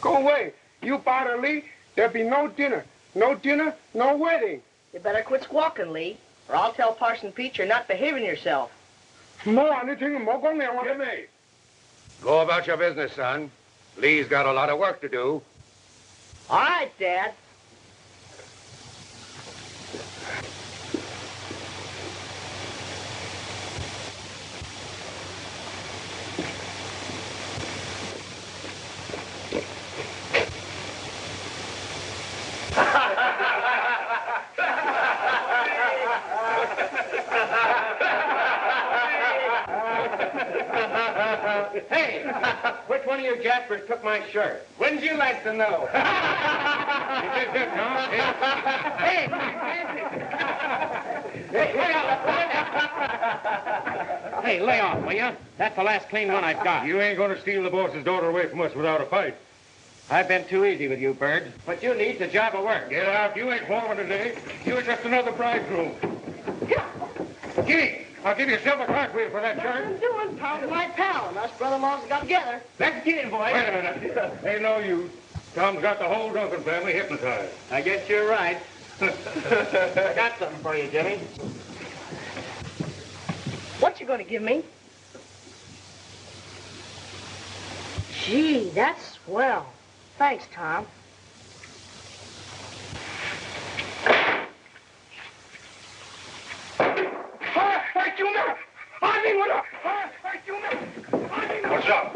Go away. You bother Lee, there'll be no dinner. No dinner, no wedding. You better quit squawking, Lee, or I'll tell Parson Pete you're not behaving yourself. Jimmy, Go about your business, son. Lee's got a lot of work to do. All right, Dad. Hey, which one of you Jaspers took my shirt? Wouldn't you like to know? Hey, hey, lay off, will you? That's the last clean one I've got. You ain't gonna steal the boss's daughter away from us without a fight. I've been too easy with you, Bird. But you need the job of work. Get out. You ain't foreman today. You're just another bridegroom. Gee, I'll give yourself a cartwheel for that shirt. What are you doing, Tom? My pal, and us brother-in-laws got together. Let's get in, boys. Wait a minute. Ain't no use. Tom's got the whole Duncan family hypnotized. I guess you're right. I got something for you, Jimmy. What you gonna give me? Gee, that's swell. Thanks, Tom. What's up?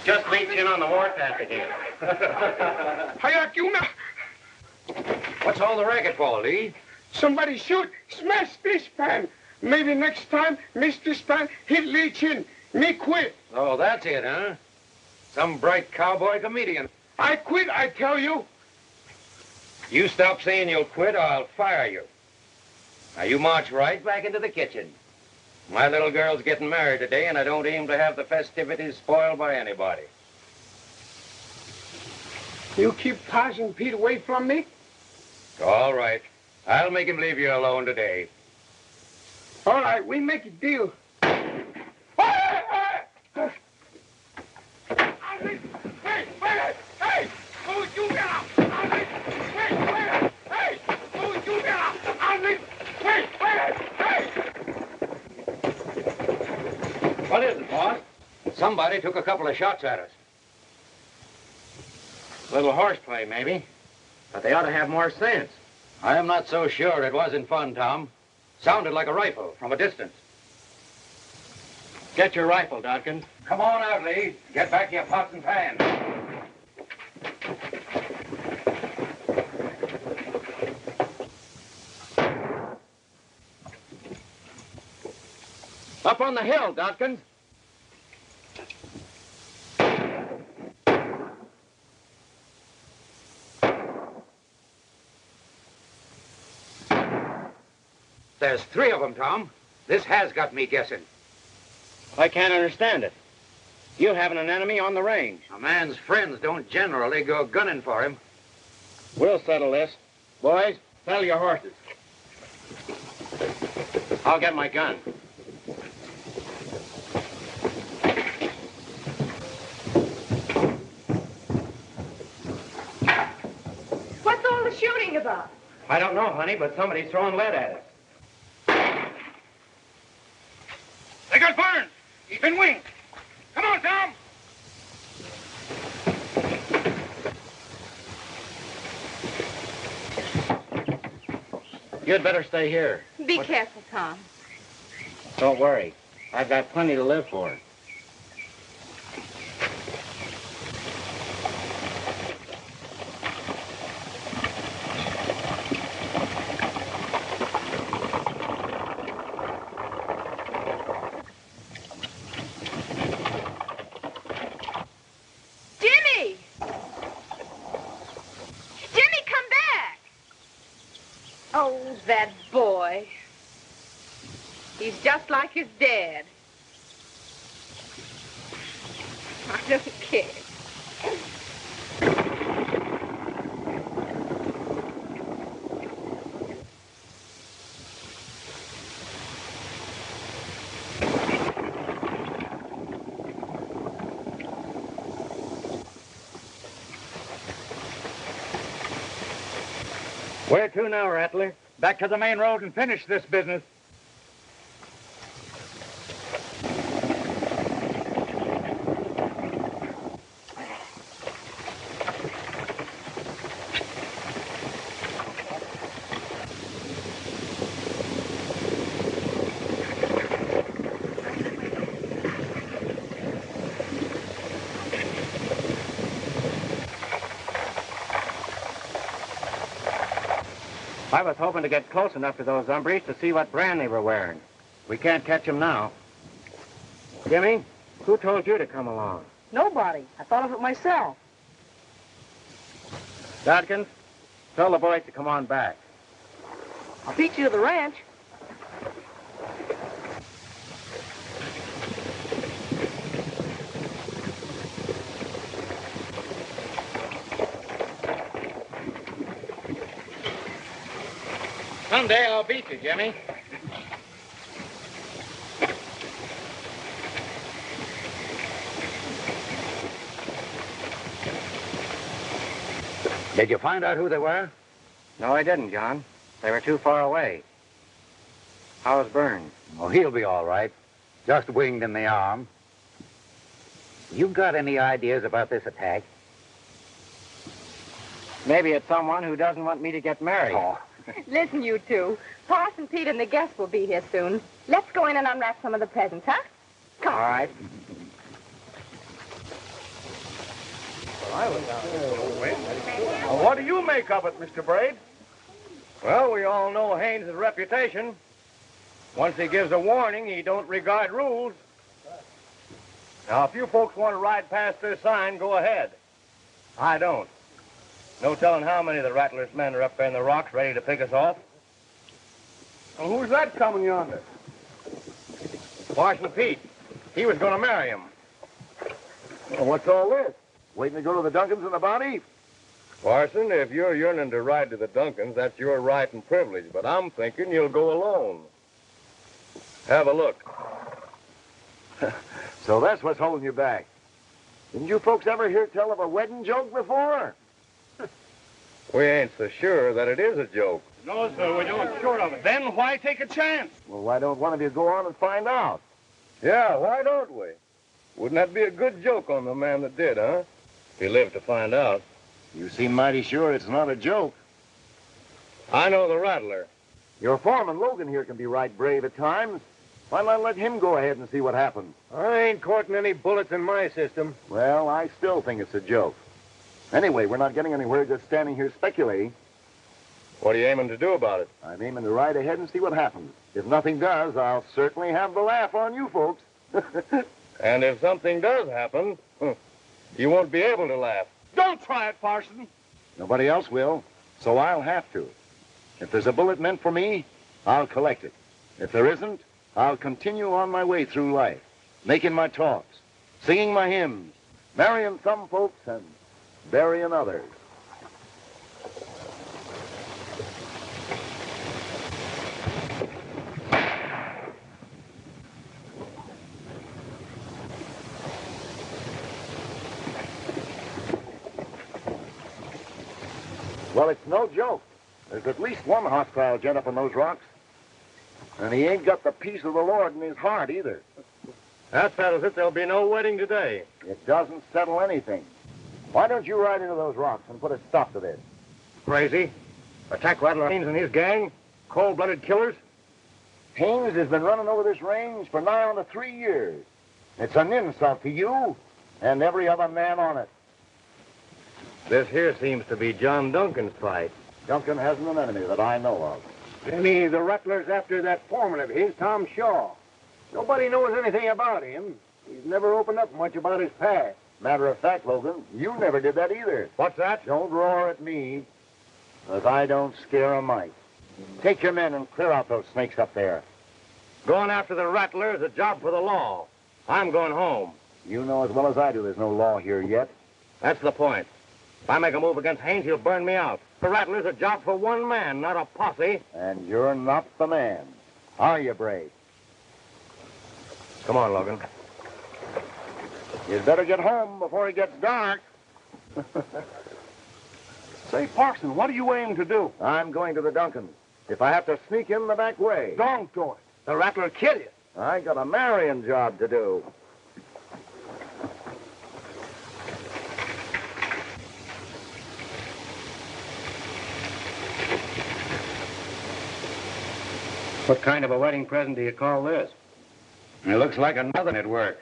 Just reaching on the warpath again. What's all the racket for, Lee? Somebody shoot, smash this pan. Maybe next time, Mr. Span hit Lee Chin. Me quit. Oh, that's it, huh? Some bright cowboy comedian. I quit, I tell you. You stop saying you'll quit or I'll fire you. Now, you march right back into the kitchen. My little girl's getting married today, and I don't aim to have the festivities spoiled by anybody. You keep Parson Pete away from me? All right. I'll make him leave you alone today. All right, we make a deal. What is it, boss? Somebody took a couple of shots at us. Little horseplay, maybe. But they ought to have more sense. I am not so sure it wasn't fun, Tom. Sounded like a rifle from a distance. Get your rifle, Dodkins. Come on out, Lee. Get back your pots and pans. Up on the hill, Dodkins. There's 3 of them, Tom. This has got me guessing. I can't understand it. You having an enemy on the range. A man's friends don't generally go gunning for him. We'll settle this. Boys, saddle your horses. I'll get my gun. What's all the shooting about? I don't know, honey, but somebody's throwing lead at us. They got Burns. He's been winged. Come on, Tom. You'd better stay here. Be careful, Tom. Don't worry. I've got plenty to live for. Jimmy! Jimmy, come back! Oh, that boy. He's just like his dad. I don't care. Where to now, Rattler? Back to the main road and finish this business. I was hoping to get close enough to those hombres to see what brand they were wearing. We can't catch them now. Jimmy, who told you to come along? Nobody. I thought of it myself. Dodkins, tell the boys to come on back. I'll beat you to the ranch. Someday I'll beat you, Jimmy. Did you find out who they were? No, I didn't, John. They were too far away. How's Burns? Oh, he'll be all right. Just winged in the arm. You got any ideas about this attack? Maybe it's someone who doesn't want me to get married. Oh. Listen, you two. Parson Pete and the guests will be here soon. Let's go in and unwrap some of the presents, huh? Come on. All right. Well, what do you make of it, Mr. Braid? Well, we all know Haynes' reputation. Once he gives a warning, he don't regard rules. Now, if you folks want to ride past this sign, go ahead. I don't. No telling how many of the Rattler's men are up there in the rocks ready to pick us off. Well, who's that coming yonder? Parson Pete. He was going to marry him. Well, what's all this? Waiting to go to the Duncans in the bounty? Parson, if you're yearning to ride to the Duncans, that's your right and privilege, but I'm thinking you'll go alone. Have a look. So that's what's holding you back. Didn't you folks ever hear tell of a wedding joke before? We ain't so sure that it is a joke. No, sir, we don't short of it. Then why take a chance? Well, why don't one of you go on and find out? Yeah, why don't we? Wouldn't that be a good joke on the man that did, huh? If he lived to find out. You seem mighty sure it's not a joke. I know the Rattler. Your foreman, Logan, here can be right brave at times. Why not let him go ahead and see what happens? I ain't courting any bullets in my system. Well, I still think it's a joke. Anyway, we're not getting anywhere just standing here speculating. What are you aiming to do about it? I'm aiming to ride ahead and see what happens. If nothing does, I'll certainly have the laugh on you folks. And if something does happen, you won't be able to laugh. Don't try it, Parson. Nobody else will, so I'll have to. If there's a bullet meant for me, I'll collect it. If there isn't, I'll continue on my way through life, making my talks, singing my hymns, marrying some folks and burying others. Well, it's no joke. There's at least one hostile gent up on those rocks. And he ain't got the peace of the Lord in his heart either. That settles it. There'll be no wedding today. It doesn't settle anything. Why don't you ride into those rocks and put a stop to this? Crazy. Attack Rattler Haynes and his gang? Cold-blooded killers? Haynes has been running over this range for nigh on to 3 years. It's an insult to you and every other man on it. This here seems to be John Duncan's fight. Duncan hasn't an enemy that I know of. Maybe the Ruttler's after that foreman of his, Tom Shaw. Nobody knows anything about him. He's never opened up much about his past. Matter of fact, Logan, you never did that either. What's that? Don't roar at me, 'cause I don't scare a mite. Take your men and clear out those snakes up there. Going after the Rattler is a job for the law. I'm going home. You know as well as I do there's no law here yet. That's the point. If I make a move against Haynes, he'll burn me out. The Rattler's a job for one man, not a posse. And you're not the man. Are you, Brave? Come on, Logan. You'd better get home before it gets dark. Say, Parson, what do you aim to do? I'm going to the Duncans. If I have to sneak in the back way. Don't do it. The Rattler'll kill you. I got a marrying job to do. What kind of a wedding present do you call this? It looks like another at work.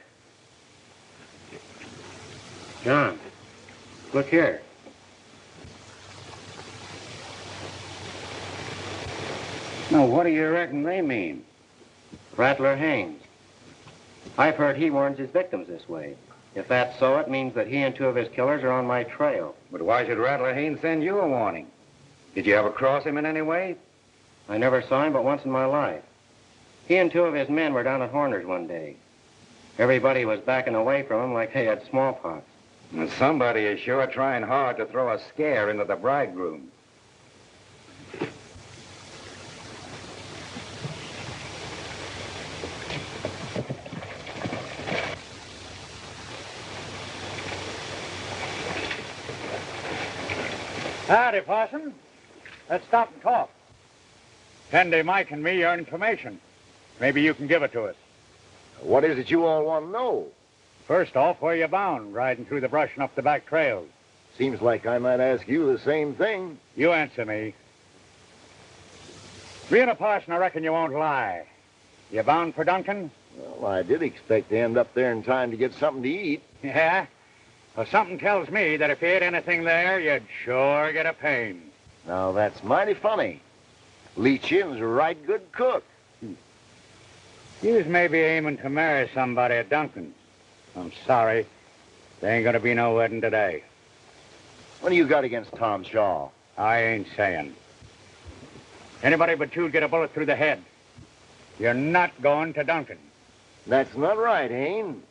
John, look here. Now, what do you reckon they mean? Rattler Haynes. I've heard he warns his victims this way. If that's so, it means that he and 2 of his killers are on my trail. But why should Rattler Haynes send you a warning? Did you ever cross him in any way? I never saw him but once in my life. He and 2 of his men were down at Horner's one day. Everybody was backing away from him like they had smallpox. And somebody is sure trying hard to throw a scare into the bridegroom. Howdy, Parson. Let's stop and talk. Tandy, Mike, and me are information. Maybe you can give it to us. What is it you all want to know? First off, where you bound, riding through the brush and up the back trails? Seems like I might ask you the same thing. You answer me. Being a parson, I reckon you won't lie. You bound for Duncan? Well, I did expect to end up there in time to get something to eat. Yeah? Well, something tells me that if you ate anything there, you'd sure get a pain. Now, that's mighty funny. Lee Chin's a right good cook. You's maybe aiming to marry somebody at Duncan's. I'm sorry. There ain't gonna be no wedding today. What do you got against Tom Shaw? I ain't saying. Anybody but you'd get a bullet through the head. You're not going to Duncan. That's not right, Haynes.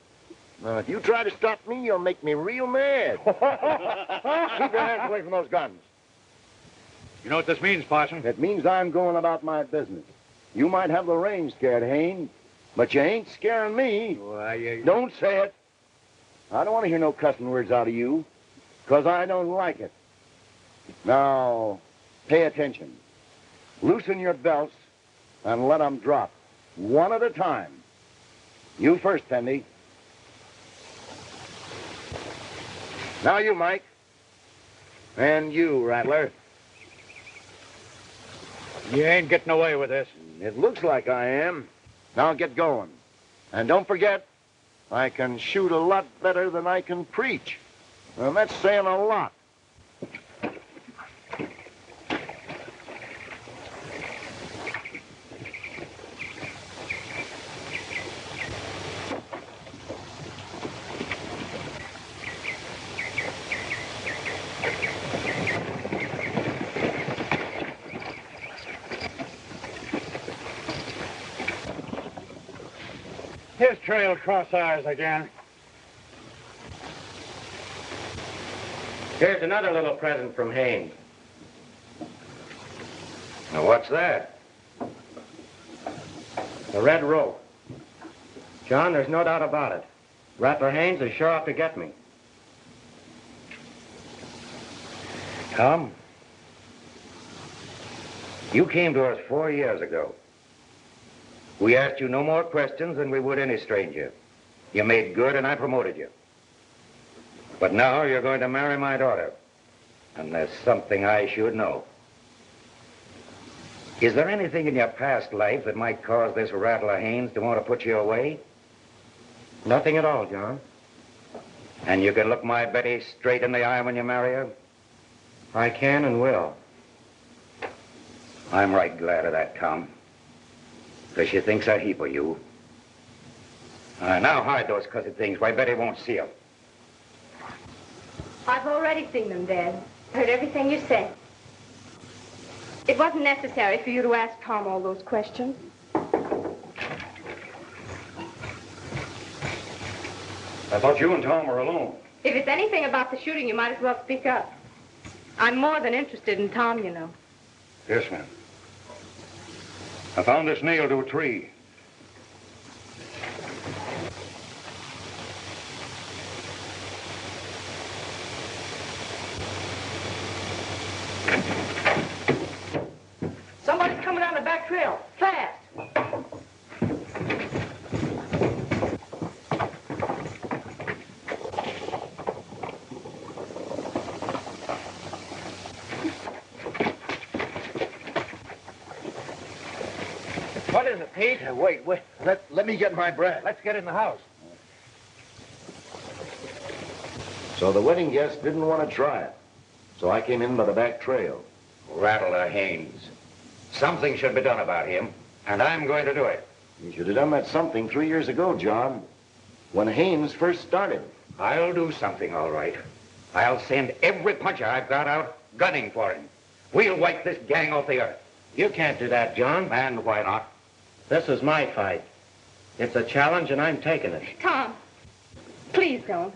Now, if you try to stop me, you'll make me real mad. Keep your hands away from those guns. You know what this means, Parson? It means I'm going about my business. You might have the range scared, Haynes, but you ain't scaring me. Why, Don't say it. I don't want to hear no cussing words out of you, because I don't like it. Now, pay attention. Loosen your belts and let them drop, one at a time. You first, Tandy. Now you, Mike. And you, Rattler. You ain't getting away with this. It looks like I am. Now get going. And don't forget, I can shoot a lot better than I can preach. And that's saying a lot. His trail cross ours again. Here's another little present from Haynes. Now, what's that? The red rope. John, there's no doubt about it. Rattler Haynes is sure out to get me. Tom, you came to us 4 years ago. We asked you no more questions than we would any stranger. You made good and I promoted you. But now you're going to marry my daughter. And there's something I should know. Is there anything in your past life that might cause this Rattler Haynes to want to put you away? Nothing at all, John. And you can look my Betty straight in the eye when you marry her? I can and will. I'm right glad of that, Tom. Because she thinks a heap of you. Now hide those cussed things where Betty won't see them. I've already seen them, Dad. Heard everything you said. It wasn't necessary for you to ask Tom all those questions. I thought you and Tom were alone. If it's anything about the shooting, you might as well speak up. I'm more than interested in Tom, you know. Yes, ma'am. I found this nailed to a tree. Somebody's coming down the back trail. Fast. What is it, Pete? Wait. Let me get my breath. Let's get in the house. So the wedding guests didn't want to try it. So I came in by the back trail. Rattler Haynes. Something should be done about him, and I'm going to do it. You should have done that something 3 years ago, John. When Haynes first started. I'll do something, all right. I'll send every puncher I've got out gunning for him. We'll wipe this gang off the earth. You can't do that, John. And why not? This is my fight. It's a challenge, and I'm taking it. Tom, please don't.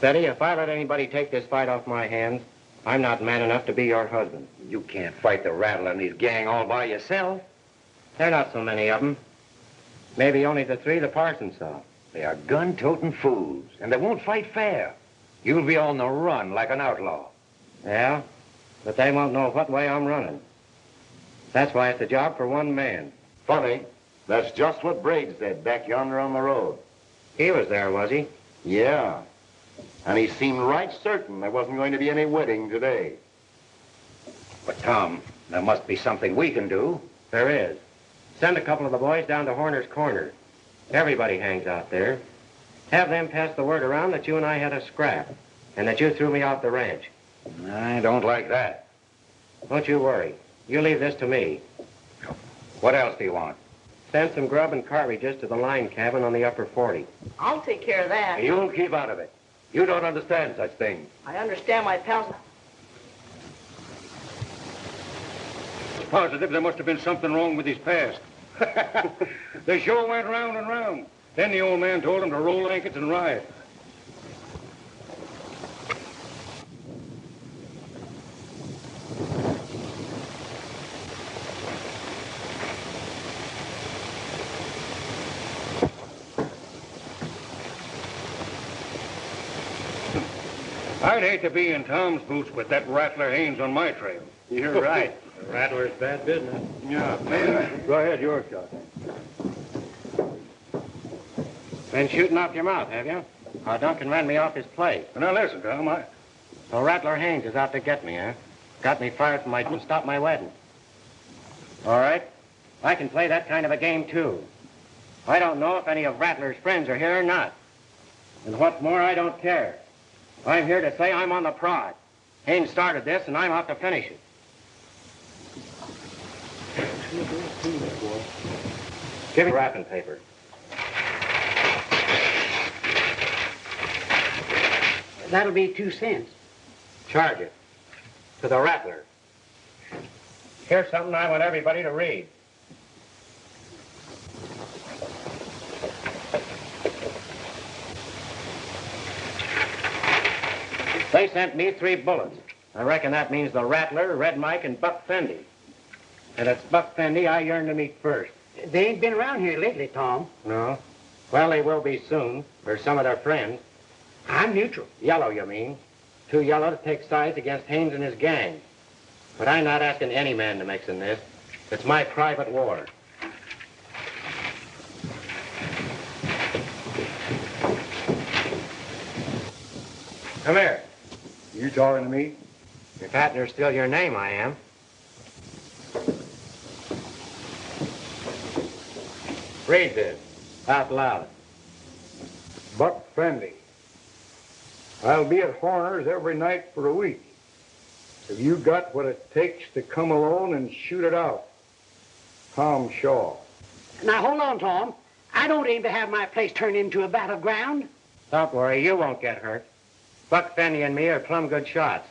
Betty, if I let anybody take this fight off my hands, I'm not man enough to be your husband. You can't fight the Rattler and his gang all by yourself. There are not so many of them. Maybe only the 3 the parson saw. They are gun-toting fools, and they won't fight fair. You'll be on the run like an outlaw. Yeah, but they won't know what way I'm running. That's why it's a job for one man. Funny. That's just what Braid said back yonder on the road. He was there, was he? Yeah. And he seemed right certain there wasn't going to be any wedding today. But, Tom, there must be something we can do. There is. Send a couple of the boys down to Horner's Corner. Everybody hangs out there. Have them pass the word around that you and I had a scrap, and that you threw me off the ranch. I don't like that. Don't you worry. You leave this to me. What else do you want? Send some grub and cartridges to the line cabin on the upper 40. I'll take care of that. You'll keep out of it. You don't understand such things. I understand my pals. Positive there must have been something wrong with his past. They sure went round and round. Then the old man told him to roll blankets and ride. I'd hate to be in Tom's boots with that Rattler Haynes on my trail. You're right. The Rattler's bad business. Yeah. Go ahead, your shot. Been shooting off your mouth, have you? Duncan ran me off his place. Now listen, Tom, So Rattler Haynes is out to get me, huh? Got me fired from my and stopped my wedding. All right. I can play that kind of a game, too. I don't know if any of Rattler's friends are here or not. And what's more, I don't care. I'm here to say I'm on the prod. Haynes started this, and I'm out to finish it. Give me wrapping paper. That'll be 2 cents. Charge it. To the Rattler. Here's something I want everybody to read. They sent me 3 bullets. I reckon that means the Rattler, Red Mike, and Buck Fendy. And it's Buck Fendy I yearn to meet first. They ain't been around here lately, Tom. No? Well, they will be soon, or some of their friends. I'm neutral. Yellow, you mean? Too yellow to take sides against Haynes and his gang. But I'm not asking any man to mix in this. It's my private war. Come here. You talking to me? If Hatner's still your name, I am. Read this, out loud. Buck Fendy. I'll be at Horner's every night for a week. Have you got what it takes to come alone and shoot it out? Tom Shaw. Now, hold on, Tom. I don't aim to have my place turned into a battleground. Don't worry, you won't get hurt. Buck Fenny and me are plumb good shots.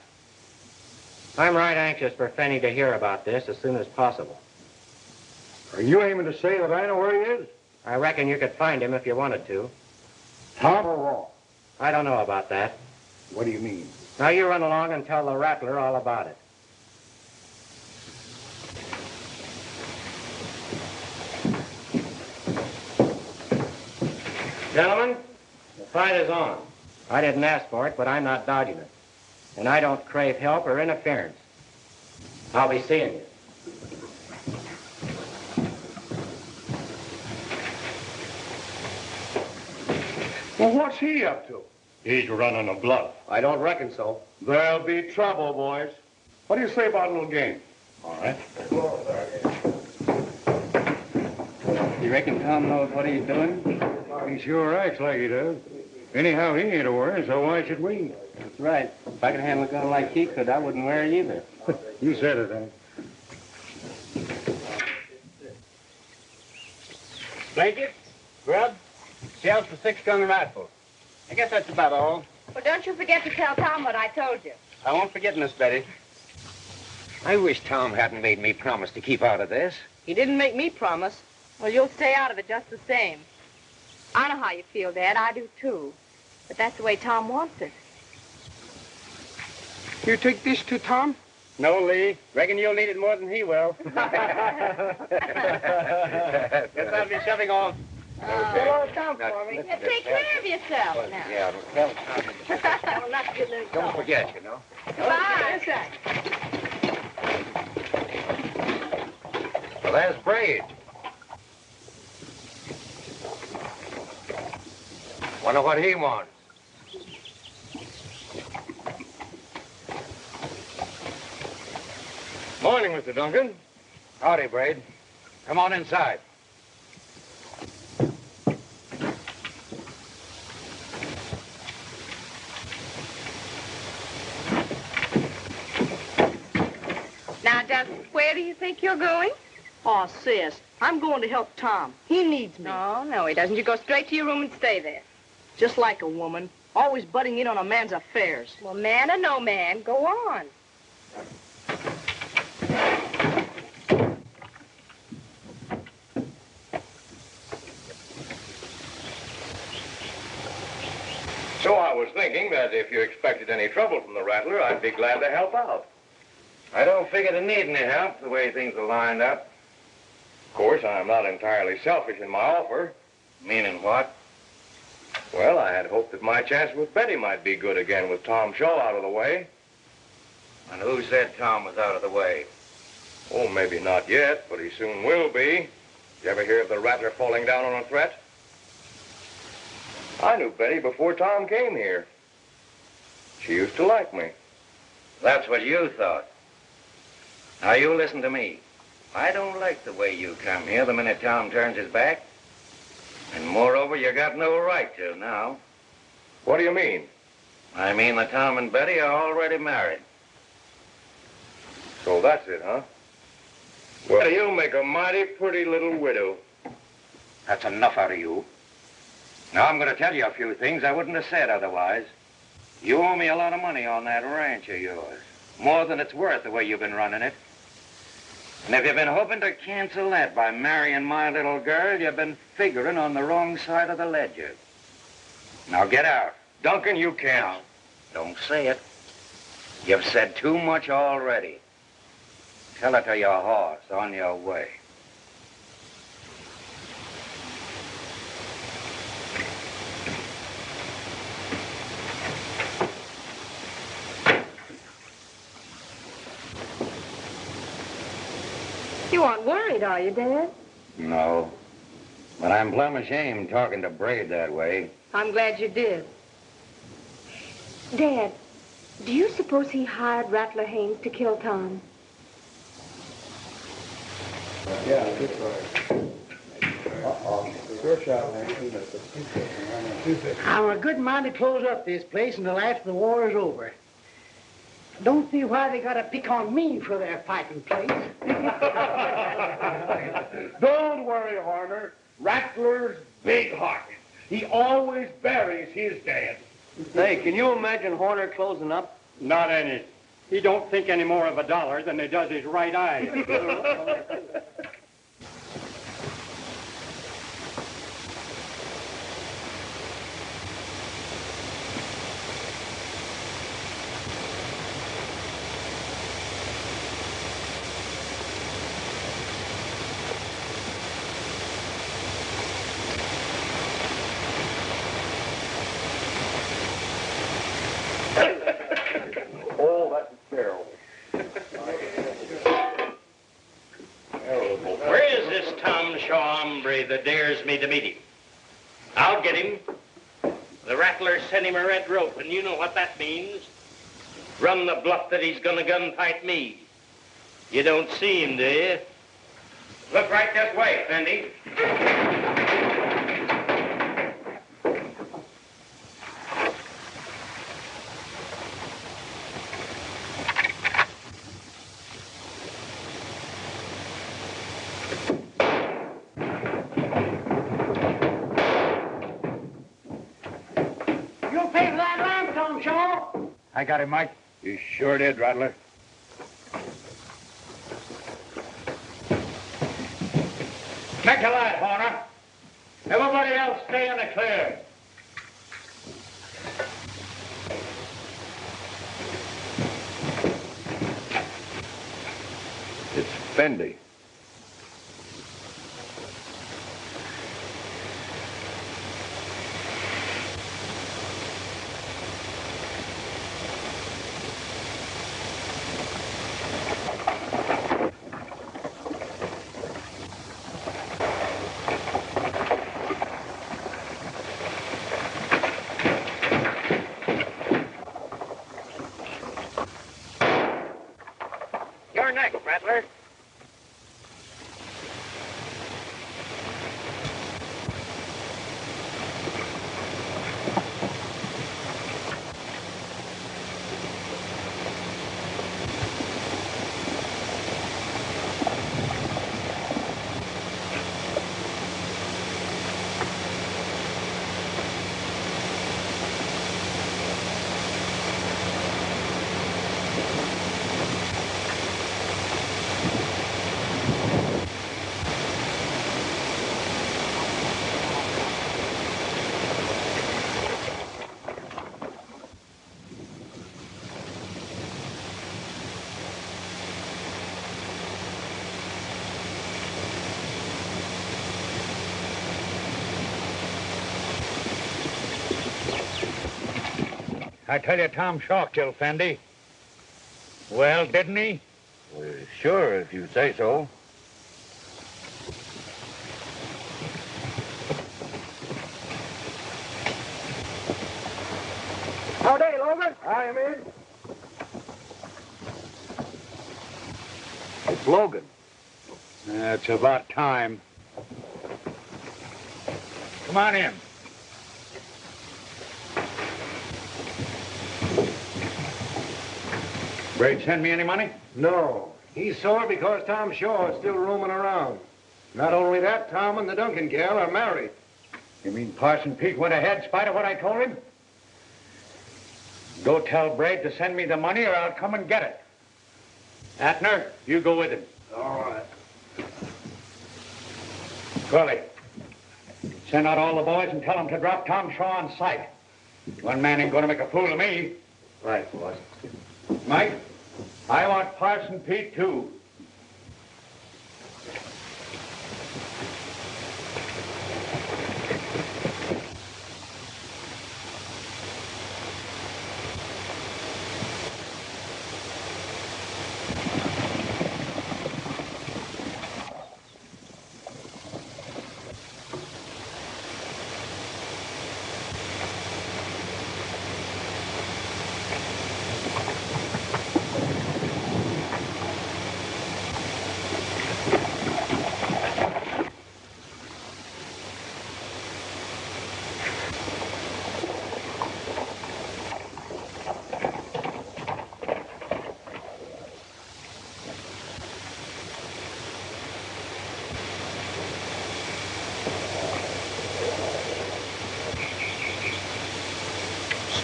I'm right anxious for Fenny to hear about this as soon as possible. Are you aiming to say that I know where he is? I reckon you could find him if you wanted to. Tom or Raw? I don't know about that. What do you mean? Now you run along and tell the Rattler all about it. Gentlemen, the fight is on. I didn't ask for it, but I'm not dodging it. And I don't crave help or interference. I'll be seeing you. Well, what's he up to? He's running a bluff. I don't reckon so. There'll be trouble, boys. What do you say about a little game? All right. You reckon Tom knows what he's doing? He sure acts like he does. Anyhow, he ain't wearing, so why should we? That's right. If I could handle a gun like he could, I wouldn't wear it either. You said it, Hank. Blanket, grub, shells for 6-gun rifle. I guess that's about all. Well, don't you forget to tell Tom what I told you. I won't forget, Miss Betty. I wish Tom hadn't made me promise to keep out of this. He didn't make me promise. Well, you'll stay out of it just the same. I know how you feel, Dad. I do, too. But that's the way Tom wants it. You take this to Tom? No, Lee. Reckon you'll need it more than he will. Guess I'll be shoving off. Okay. Oh, Tom for me. Now, take care of yourself now. Yeah, tell Tom. Well, not to get loose. Don't forget, you know. Goodbye. Well, there's Braid. Wonder what he wants. Morning, Mr. Duncan. Howdy, Braid. Come on inside. Now, just where do you think you're going? Oh, sis, I'm going to help Tom. He needs me. No, he doesn't. You go straight to your room and stay there. Just like a woman, always butting in on a man's affairs. Well, man or no man, go on. So I was thinking that if you expected any trouble from the Rattler, I'd be glad to help out. I don't figure to need any help the way things are lined up. Of course, I'm not entirely selfish in my offer. Meaning what? Well, I had hoped that my chance with Betty might be good again with Tom Shaw out of the way. And who said Tom was out of the way? Oh, maybe not yet, but he soon will be. You ever hear of the Rattler falling down on a threat? I knew Betty before Tom came here. She used to like me. That's what you thought. Now, you listen to me. I don't like the way you come here the minute Tom turns his back. And moreover, you got no right to now. What do you mean? I mean that Tom and Betty are already married. So that's it, huh? Well, you'll make a mighty pretty little widow. That's enough out of you. Now, I'm going to tell you a few things I wouldn't have said otherwise. You owe me a lot of money on that ranch of yours. More than it's worth the way you've been running it. And if you've been hoping to cancel that by marrying my little girl, you've been figuring on the wrong side of the ledger. Now, get out. Duncan, you can't. Don't say it. You've said too much already. Tell it to your horse on your way. You aren't worried, are you, Dad? No. But I'm plumb ashamed talking to Braid that way. I'm glad you did. Dad, do you suppose he hired Rattler Haynes to kill Tom? Yeah, good try. Uh-oh. Sure shot, man. I'm a good mind to close up this place until after the war is over. I don't see why they gotta pick on me for their fighting place. Don't worry, Horner. Rattler's big-hearted. He always buries his dead. Hey, can you imagine Horner closing up? Not any. He don't think any more of a dollar than he does his right eye. Oh, that's terrible. Where is this Tom Shaw hombre that dares me to meet him? I'll get him. The Rattler sent him a red rope, and you know what that means. Run the bluff that he's gonna gunfight me. You don't see him, do you? Look right this way, Fendi. You'll pay for that lamb, Tom Shaw. I got him, Mike. You sure did, Rattler. Make a light, Horner. Everybody else stay in the clear. It's Fendi. You're next, Rattler. I tell you, Tom Shaw killed Fendi. Well, didn't he? Sure, if you say so. Howdy, Logan. I am in. It's Logan. It's about time. Come on in. Braid send me any money? No. He's sore because Tom Shaw is still roaming around. Not only that, Tom and the Duncan gal are married. You mean Parson Pete went ahead in spite of what I told him? Go tell Braid to send me the money or I'll come and get it. Atner, you go with him. All right. Curly, send out all the boys and tell them to drop Tom Shaw on sight. One man ain't going to make a fool of me. Right, boss. Mike, I want Parson Pete, too.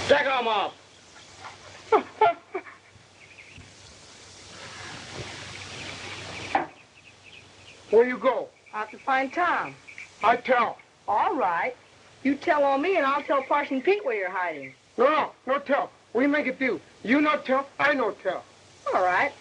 Take 'em off. Where you go? I have to find Tom. I tell. All right. You tell on me, and I'll tell Parson Pete where you're hiding. No tell. We make it do. You no tell, I no tell. All right.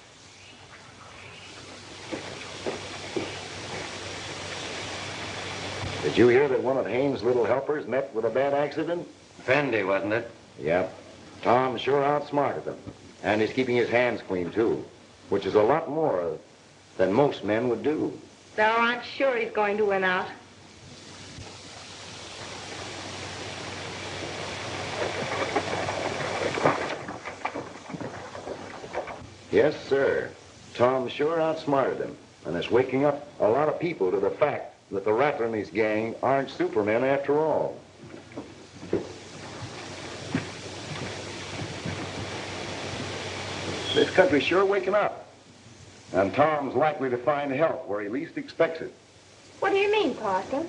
Did you hear that one of Haynes' little helpers met with a bad accident? Fendi, wasn't it? Yep. Tom sure outsmarted them. And he's keeping his hands clean, too, which is a lot more than most men would do. Then I'm sure he's going to win out. Yes, sir. Tom sure outsmarted him, and is waking up a lot of people to the fact that the Rattler and his gang aren't supermen after all. This country's sure waking up, and Tom's likely to find help where he least expects it. What do you mean, Parson?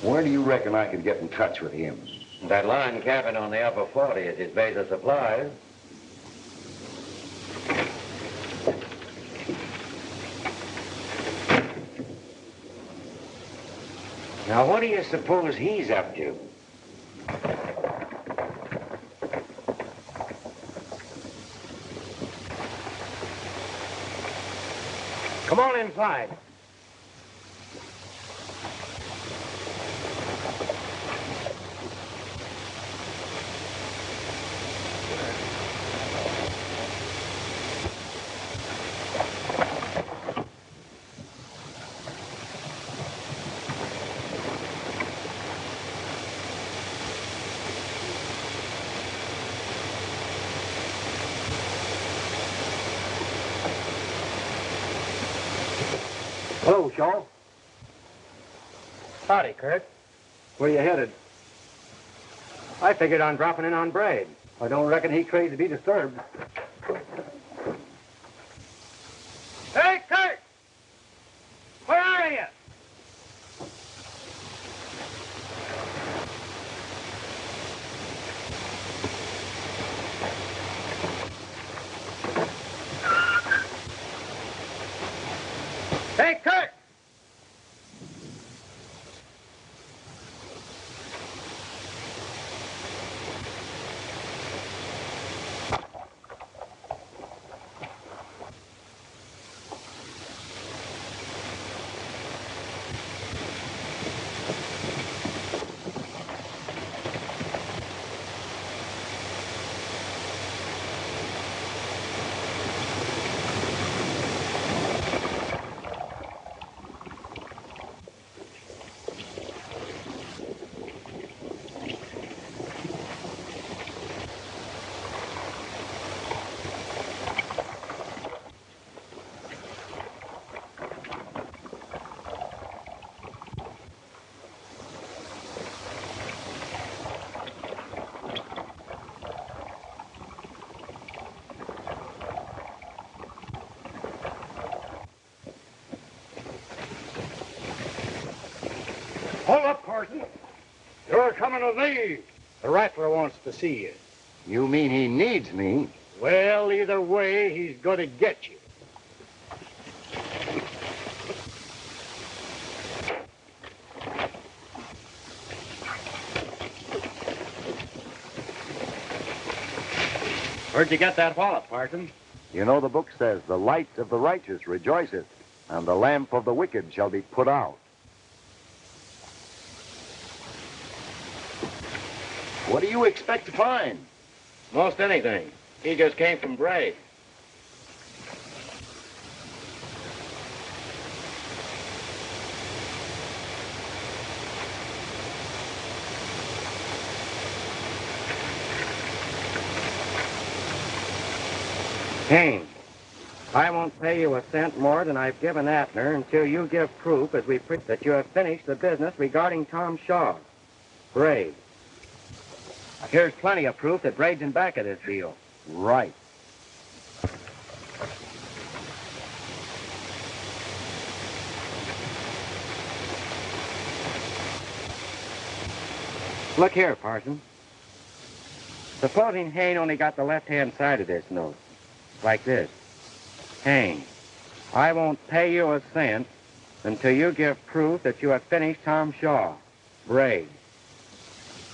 Where do you reckon I could get in touch with him? That line cabin on the upper 40 is his base of supplies. Now, what do you suppose he's up to? Come on inside. Hello, Shaw. Howdy, Kurt. Where you headed? I figured on dropping in on Braid. I don't reckon he crazy to be disturbed. Hey, Kurt! Where are you? Hey, Kurt! Hold up, Parson. You're coming with me. The Rattler wants to see you. You mean he needs me? Well, either way, he's going to get you. Where'd you get that wallet, Parson? You know the book says, the light of the righteous rejoiceth, and the lamp of the wicked shall be put out. What do you expect to find? Most anything. He just came from Bray. Haynes, I won't pay you a cent more than I've given Atner until you give proof as we that you have finished the business regarding Tom Shaw. Braid. Here's plenty of proof that Braid's in back of this deal. Right. Look here, Parson. Supposing Hayne only got the left-hand side of this note. Like this. Hayne, I won't pay you a cent until you give proof that you have finished Tom Shaw. Braid.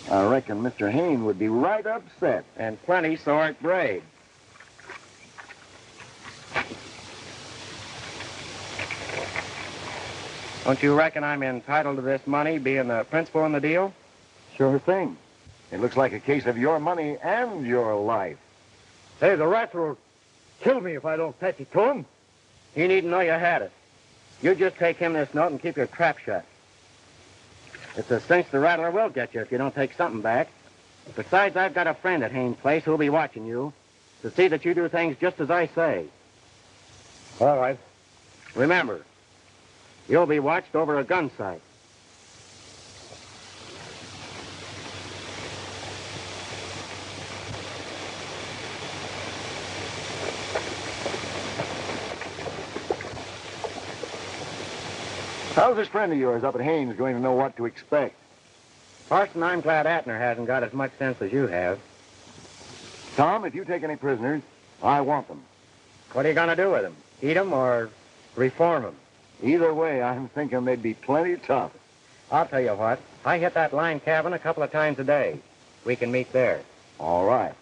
I reckon Mr. Hayne would be right upset. And plenty sore at Braid. Don't you reckon I'm entitled to this money, being the principal in the deal? Sure thing. It looks like a case of your money and your life. Hey, the rattler will kill me if I don't fetch it to him. He needn't know you had it. You just take him this note and keep your trap shut. It's a cinch the rattler will get you if you don't take something back. Besides, I've got a friend at Haynes' place who'll be watching you to see that you do things just as I say. All right. Remember, you'll be watched over a gun sight. How's this friend of yours up at Haynes going to know what to expect? Parson, I'm glad Atner hasn't got as much sense as you have. Tom, if you take any prisoners, I want them. What are you going to do with them? Eat them or reform them? Either way, I'm thinking they'd be plenty tough. I'll tell you what. I hit that line cabin a couple of times a day. We can meet there. All right.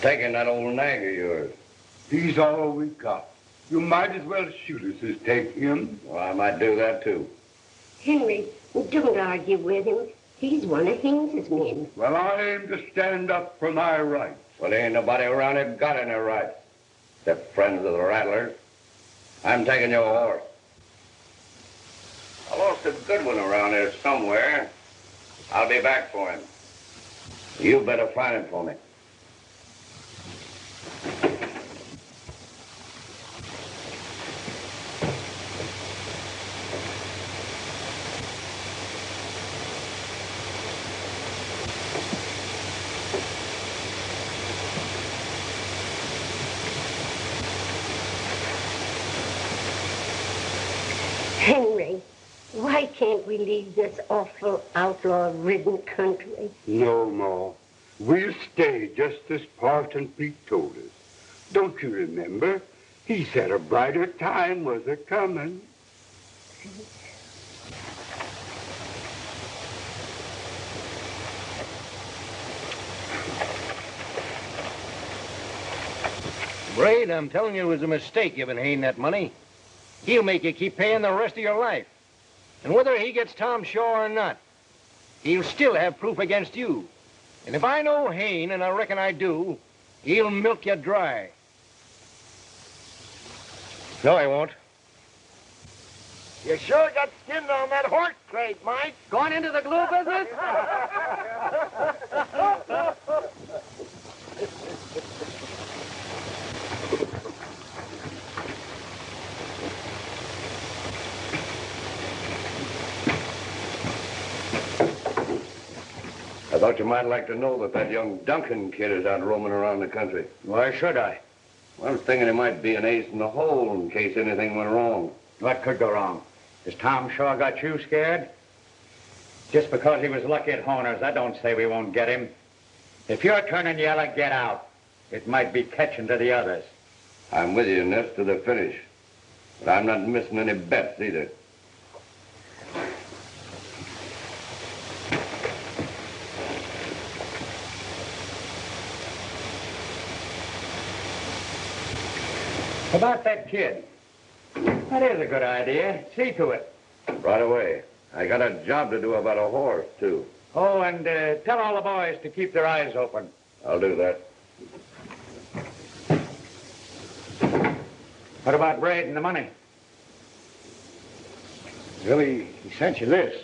taking that old nag of yours. He's all we got. You might as well shoot us as take him. Well, I might do that, too. Henry, don't argue with him. He's one of Haynes's men. Well, I aim to stand up for my rights. Well, there ain't nobody around here got any rights, except friends of the Rattlers. I'm taking your horse. I lost a good one around here somewhere. I'll be back for him. You better find him for me. Henry, why can't we leave this awful outlaw-ridden country? No, Ma. We'll stay just as Parson Pete told us. Don't you remember? He said a brighter time was a-coming. Braid, I'm telling you it was a mistake giving Hayne that money. He'll make you keep paying the rest of your life. And whether he gets Tom Shaw or not, he'll still have proof against you. And if I know Hayne, and I reckon I do, he'll milk you dry. No, he won't. You sure got skinned on that horse trade, Mike. Going into the glue business? I thought you might like to know that young Duncan kid is out roaming around the country. Why should I? Well, I was thinking he might be an ace in the hole in case anything went wrong. What could go wrong? Has Tom Shaw got you scared? Just because he was lucky at Horner's, that don't say we won't get him. If you're turning yellow, get out. It might be catching to the others. I'm with you in this to the finish. But I'm not missing any bets either. About that kid. That is a good idea. See to it. Right away. I got a job to do about a horse, too. Oh, and tell all the boys to keep their eyes open. I'll do that. What about Braid and the money? Really, he sent you this.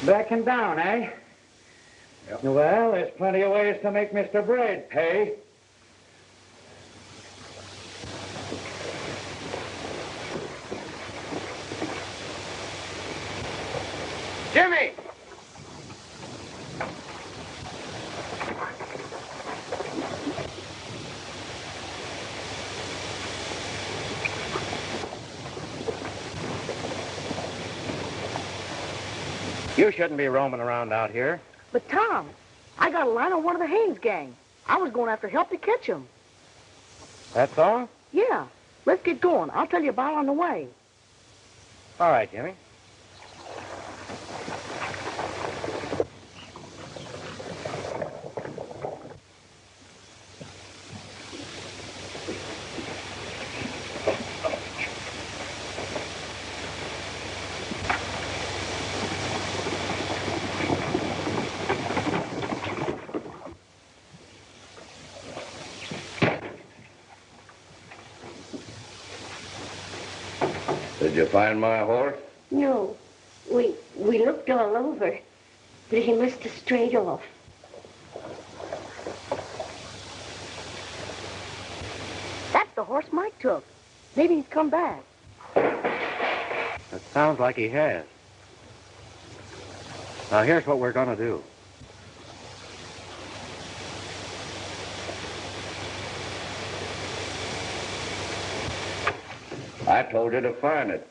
Backing down, eh? Yep. Well, there's plenty of ways to make Mr. Braid pay. Jimmy! You shouldn't be roaming around out here. But, Tom, I got a line on one of the Haynes gang. I was going after help to catch him. That's all? Yeah. Let's get going. I'll tell you about it on the way. All right, Jimmy. Did you find my horse? No, we looked all over, but he must have strayed off. That's the horse Mike took. Maybe he's come back. That sounds like he has. Now, here's what we're going to do. I told you to find it.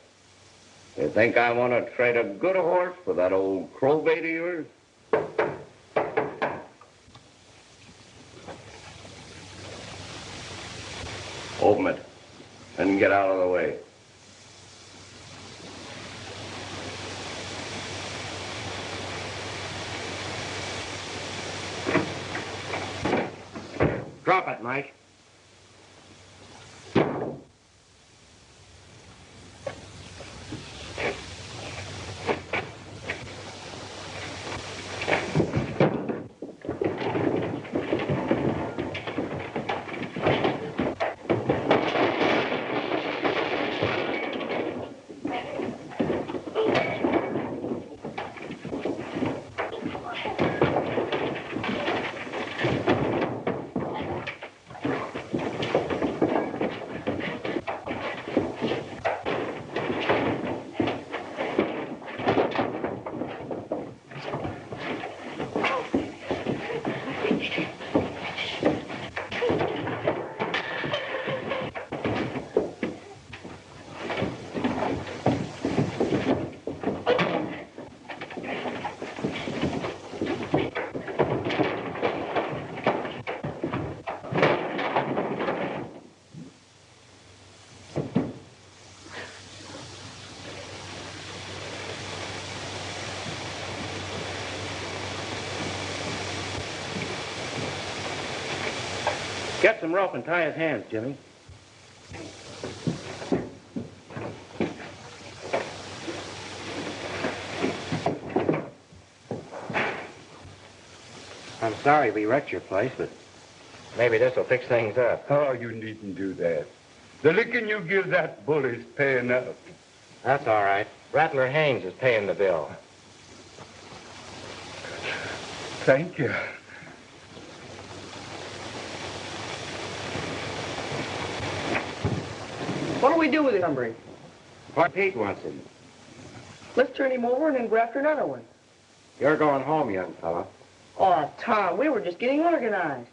You think I want to trade a good horse for that old crowbait of yours? Open it and get out of the way. Drop it, Mike. Get some rope and tie his hands, Jimmy. I'm sorry we wrecked your place, but maybe this will fix things up. Oh, you needn't do that. The licking you give that bully's paying up. That's all right. Rattler Haynes is paying the bill. Thank you. What do we do with him, Humphrey? What Pete wants him. Let's turn him over and then graft another one. You're going home, young fella. Oh, Tom, we were just getting organized.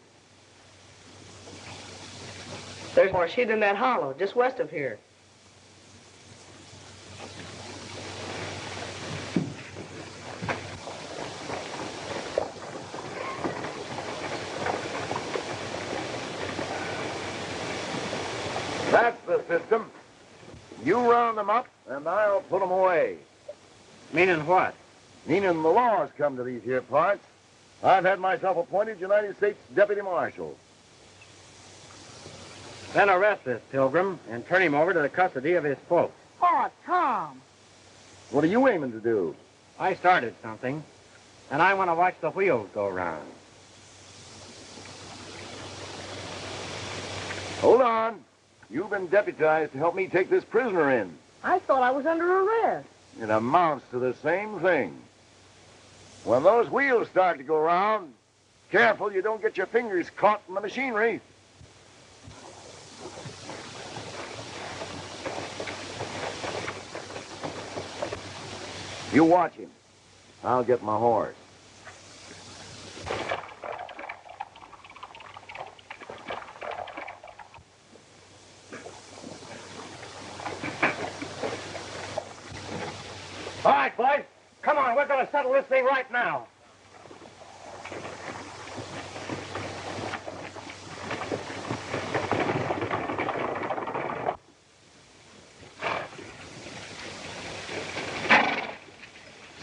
There's more shit in that hollow, just west of here. That's the system. You round them up, and I'll put them away. Meaning what? Meaning the law's come to these here parts. I've had myself appointed United States Deputy Marshal. Then arrest this pilgrim and turn him over to the custody of his folks. Oh, Tom. What are you aiming to do? I started something, and I want to watch the wheels go round. Hold on. You've been deputized to help me take this prisoner in. I thought I was under arrest. It amounts to the same thing. When those wheels start to go round, careful you don't get your fingers caught in the machinery. You watch him. I'll get my horse. All right, boys. Come on, we're going to settle this thing right now.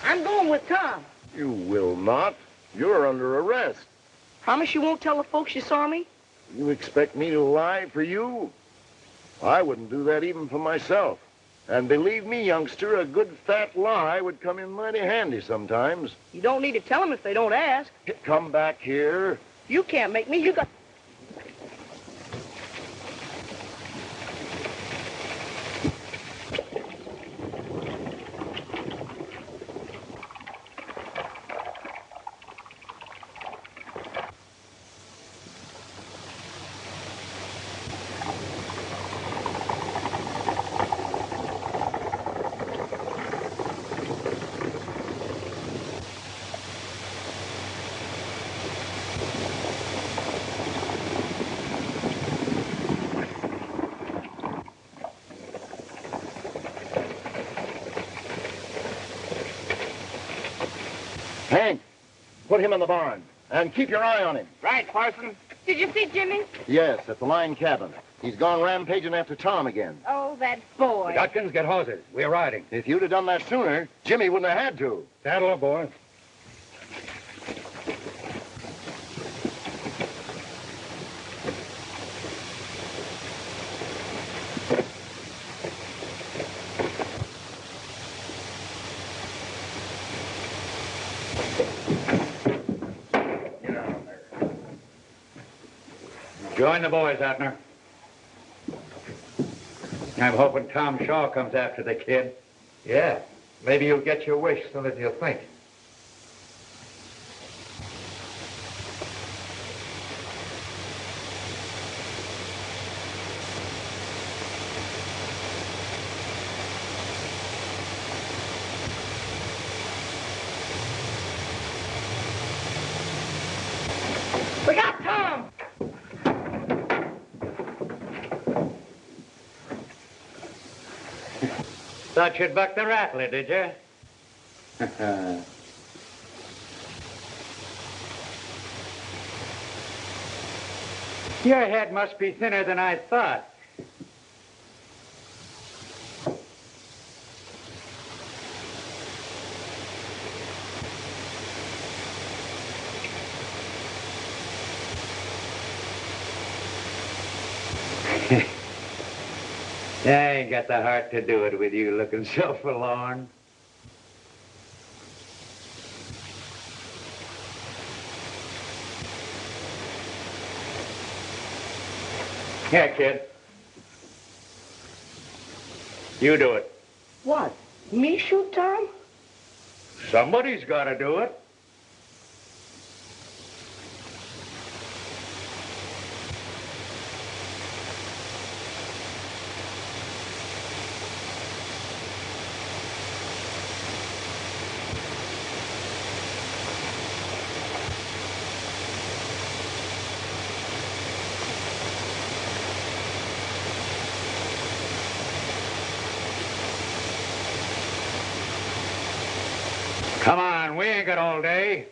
I'm going with Tom. You will not. You're under arrest. Promise you won't tell the folks you saw me? You expect me to lie for you? I wouldn't do that even for myself. And believe me, youngster, a good fat lie would come in mighty handy sometimes. You don't need to tell them if they don't ask. Come back here. You can't make me. You got... Hank, put him in the barn. And keep your eye on him. Right, Parson. Did you see Jimmy? Yes, at the line cabin. He's gone rampaging after Tom again. Oh, that boy. Dutkins, get horses. We're riding. If you'd have done that sooner, Jimmy wouldn't have had to. Saddle up, boy. Join the boys, Abner. I'm hoping Tom Shaw comes after the kid. Yeah. Maybe you'll get your wish soon as you think. We got Tom! Thought you'd buck the rattler, did you? Your head must be thinner than I thought. I ain't got the heart to do it with you looking so forlorn. Here, kid. You do it. What? Me shoot Tom? Somebody's got to do it. Come on, we ain't got all day.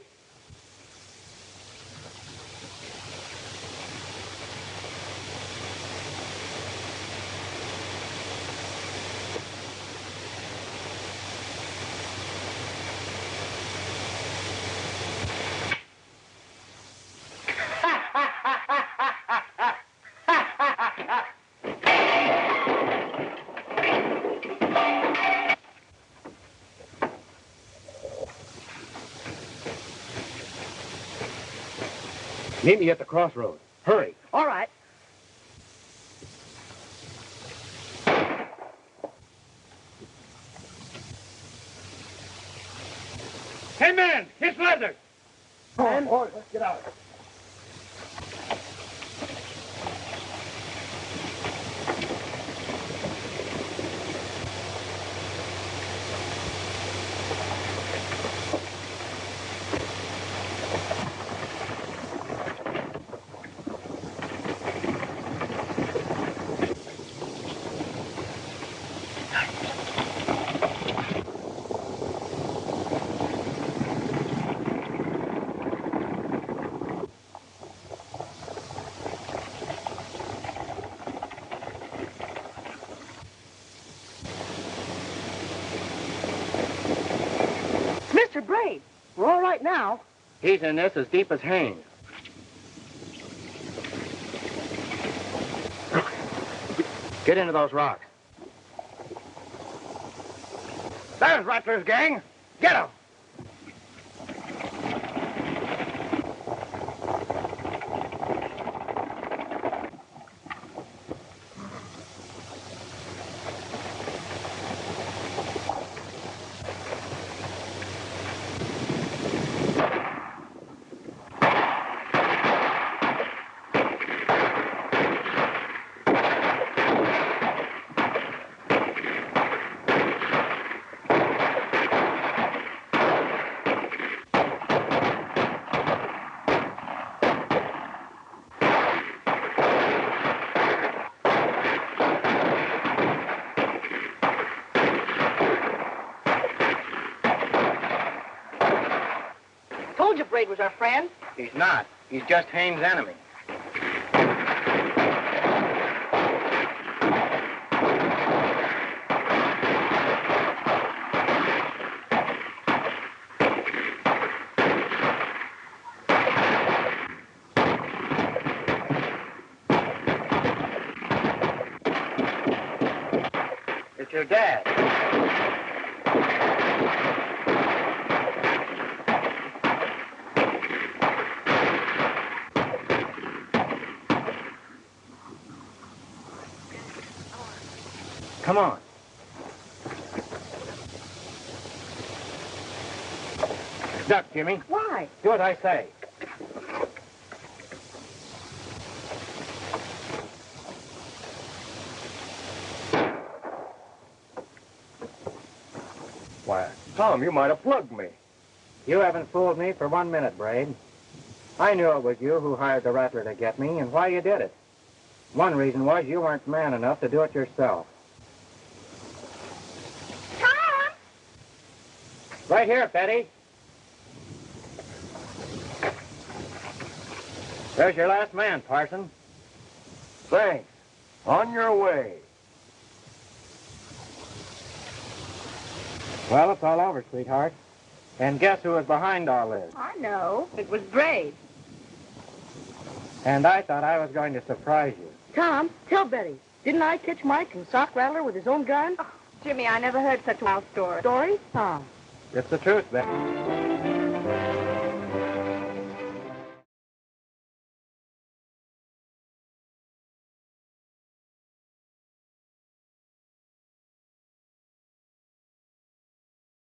Meet me at the crossroads. Hurry. All right. Hey, man, it's leather. Come on, boys, let's get out. Mr. Braid, we're all right now. He's in this as deep as Haines. Get into those rocks. There's Rattler's gang. Get 'em. Told you Braid was our friend. He's not. He's just Haines' enemy. It's your dad. Come on. Duck, Jimmy. Why? Do as I say. Why, Tom, you might have plugged me. You haven't fooled me for 1 minute, Braid. I knew it was you who hired the rattler to get me and why you did it. One reason was you weren't man enough to do it yourself. Tom! Right here, Betty. There's your last man, Parson. Thanks. On your way. Well, it's all over, sweetheart. And guess who was behind all this? I know. It was Braid. And I thought I was going to surprise you. Tom, tell Betty. Didn't I catch Mike and sock Rattler with his own gun? Oh, Jimmy, I never heard such a wild story. Story? Tom. It's the truth, Betty.